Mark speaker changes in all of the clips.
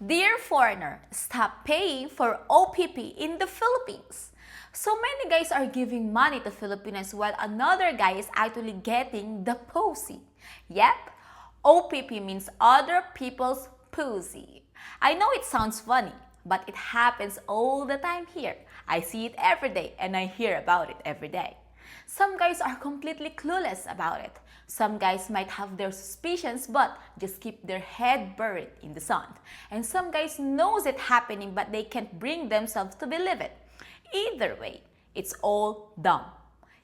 Speaker 1: Dear foreigner, stop paying for O.P.P in the Philippines. So many guys are giving money to Filipinas while another guy is actually getting the pussy. Yep, O.P.P means other people's pussy. I know it sounds funny, but it happens all the time here. I see it every day and I hear about it every day. Some guys are completely clueless about it. Some guys might have their suspicions but just keep their head buried in the sand. And some guys knows it happening but they can't bring themselves to believe it. Either way, it's all dumb.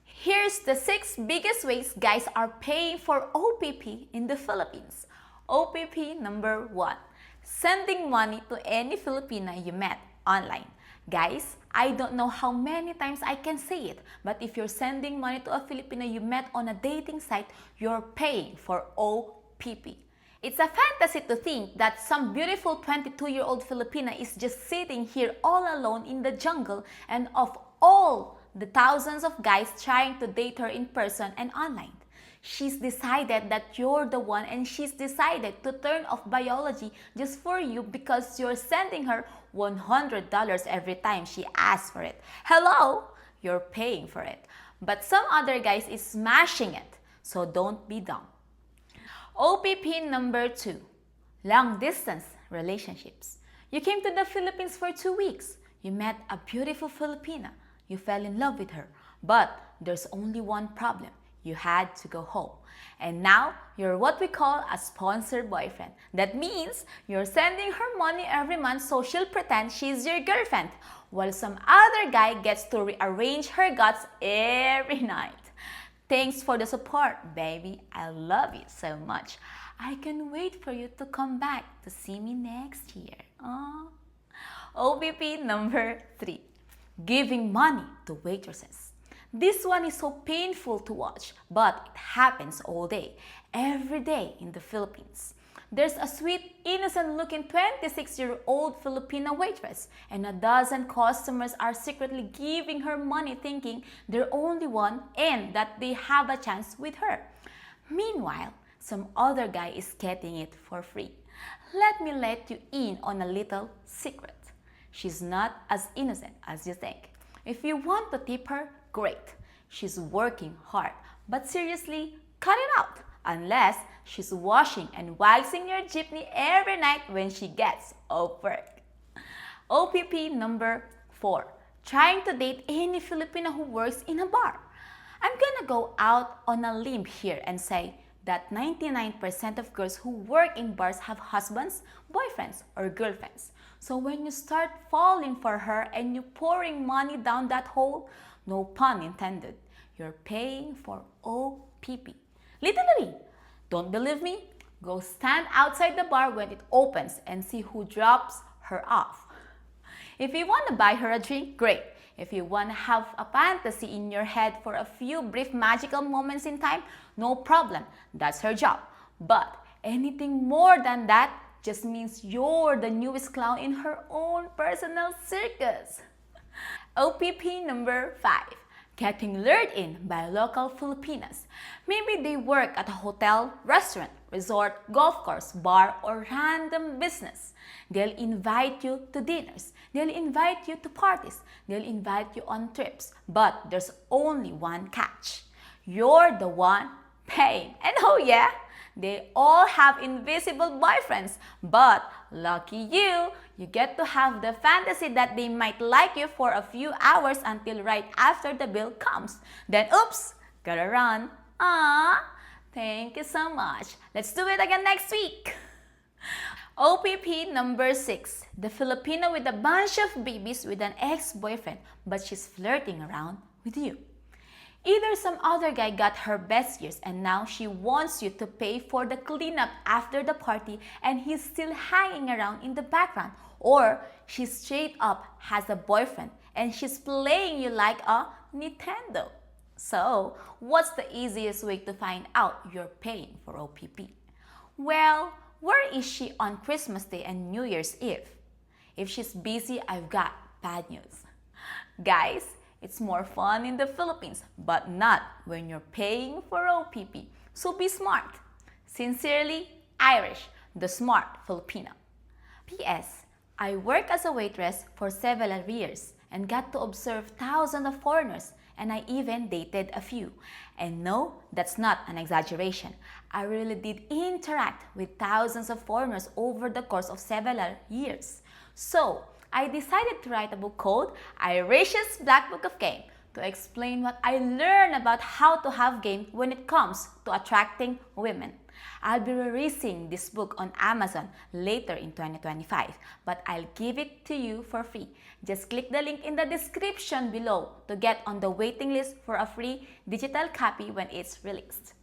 Speaker 1: Here's the 6 biggest ways guys are paying for O.P.P in the Philippines. O.P.P number 1. Sending money to any Filipina you met online. Guys, I don't know how many times I can say it, but if you're sending money to a Filipina you met on a dating site, you're paying for O.P.P. It's a fantasy to think that some beautiful 22-year-old Filipina is just sitting here all alone in the jungle and of all the thousands of guys trying to date her in person and online. She's decided that you're the one and she's decided to turn off biology just for you because you're sending her $100 every time she asks for it. Hello? You're paying for it. But some other guys is smashing it, so don't be dumb. O.P.P number 2. Long distance relationships. You came to the Philippines for 2 weeks. You met a beautiful Filipina. You fell in love with her. But there's only one problem. You had to go home. And now, you're what we call a sponsored boyfriend. That means you're sending her money every month so she'll pretend she's your girlfriend, while some other guy gets to rearrange her guts every night. Thanks for the support, baby. I love you so much. I can wait for you to come back to see me next year. Aww. O.P.P number 3. Giving money to waitresses. This one is so painful to watch, but it happens all day, every day in the Philippines. There's a sweet, innocent-looking 26-year-old Filipina waitress, and a dozen customers are secretly giving her money thinking they're only one and that they have a chance with her. Meanwhile, some other guy is getting it for free. Let me let you in on a little secret. She's not as innocent as you think. If you want to tip her, great. She's working hard. But seriously, cut it out. Unless she's washing and waxing your jeepney every night when she gets off work. O.P.P number 4. Trying to date any Filipina who works in a bar. I'm gonna go out on a limb here and say that 99% of girls who work in bars have husbands, boyfriends, or girlfriends. So when you start falling for her and you pouring money down that hole, no pun intended, you're paying for O.P.P. Literally. Don't believe me? Go stand outside the bar when it opens and see who drops her off. If you want to buy her a drink, great. If you want to have a fantasy in your head for a few brief magical moments in time, no problem. That's her job. But anything more than that just means you're the newest clown in her own personal circus. O.P.P number 5. Getting lured in by local Filipinas. Maybe they work at a hotel, restaurant, resort, golf course, bar, or random business. They'll invite you to dinners. They'll invite you to parties. They'll invite you on trips. But there's only one catch. You're the one paying. And oh yeah, they all have invisible boyfriends. But lucky you, you get to have the fantasy that they might like you for a few hours until right after the bill comes. Then oops, gotta run. Ah, thank you so much. Let's do it again next week. O.P.P number 6. The Filipina with a bunch of babies with an ex-boyfriend, but she's flirting around with you. Either some other guy got her best years and now she wants you to pay for the cleanup after the party and he's still hanging around in the background. Or she straight up has a boyfriend and she's playing you like a Nintendo. So, what's the easiest way to find out you're paying for O.P.P? Well, where is she on Christmas Day and New Year's Eve? If she's busy, I've got bad news. Guys, it's more fun in the Philippines, but not when you're paying for O.P.P. So be smart. Sincerely, Irish, the smart Filipina. P.S. I worked as a waitress for several years and got to observe thousands of foreigners, and I even dated a few. And no, that's not an exaggeration. I really did interact with thousands of foreigners over the course of several years. So, I decided to write a book called Irish's Black Book of Game to explain what I learned about how to have game when it comes to attracting women. I'll be releasing this book on Amazon later in 2025, but I'll give it to you for free. Just click the link in the description below to get on the waiting list for a free digital copy when it's released.